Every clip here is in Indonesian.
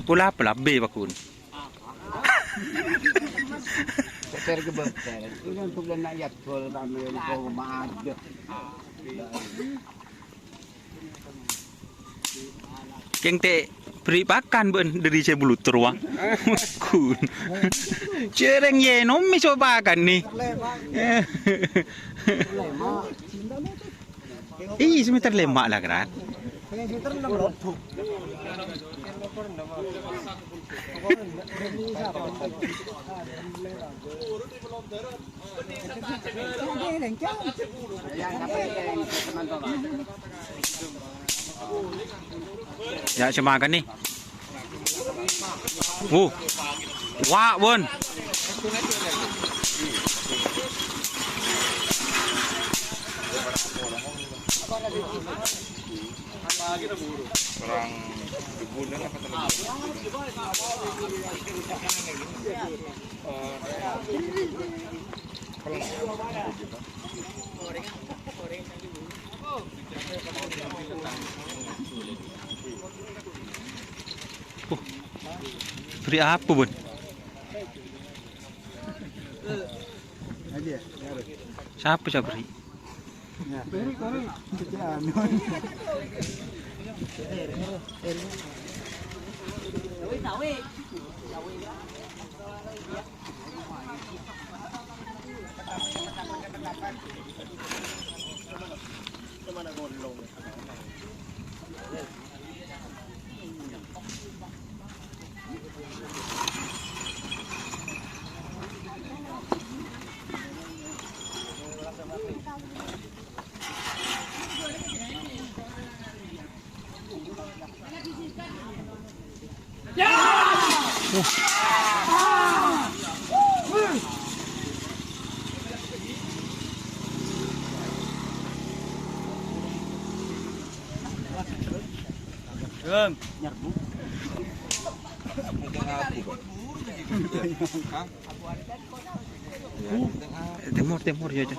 Pula apa B Pak Kun? Keng te beri pakan ben dari saya bulu teruang. Kun. Cereng ye nomi coba pakan nih. Ih, semeter lemak lah kan. Ya semakan nih. Wah, Bun. Perang dibunuh apa Beri apa, Bun? Siapa saya beri? Timur ya aja.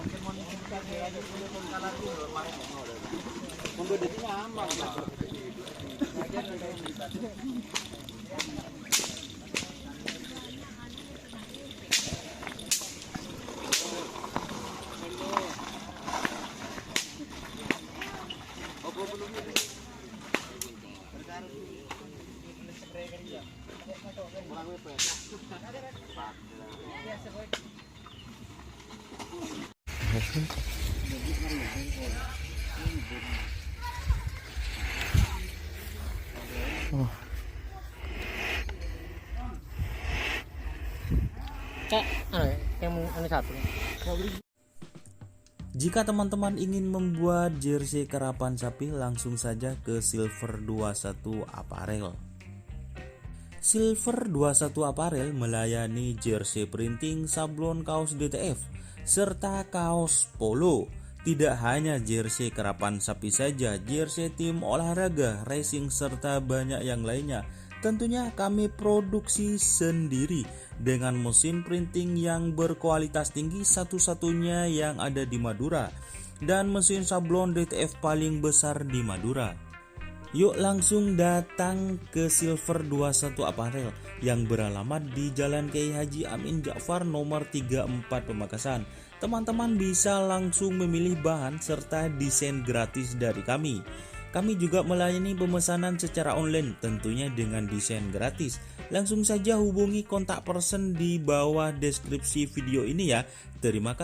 Jika teman-teman ingin membuat jersey karapan sapi, langsung saja ke Silver 21 Apparel. Silver 21 Apparel melayani jersey printing, sablon, kaos DTF, serta kaos polo. Tidak hanya jersey karapan sapi saja, jersey tim olahraga, racing, serta banyak yang lainnya. Tentunya kami produksi sendiri dengan mesin printing yang berkualitas tinggi, satu-satunya yang ada di Madura, dan mesin sablon DTF paling besar di Madura. Yuk langsung datang ke Silver 21 Apparel yang beralamat di Jalan Kiai Haji Amin Ja'far nomor 34 Pamekasan. Teman-teman bisa langsung memilih bahan serta desain gratis dari kami. Kami juga melayani pemesanan secara online, tentunya dengan desain gratis. Langsung saja hubungi kontak person di bawah deskripsi video ini ya. Terima kasih.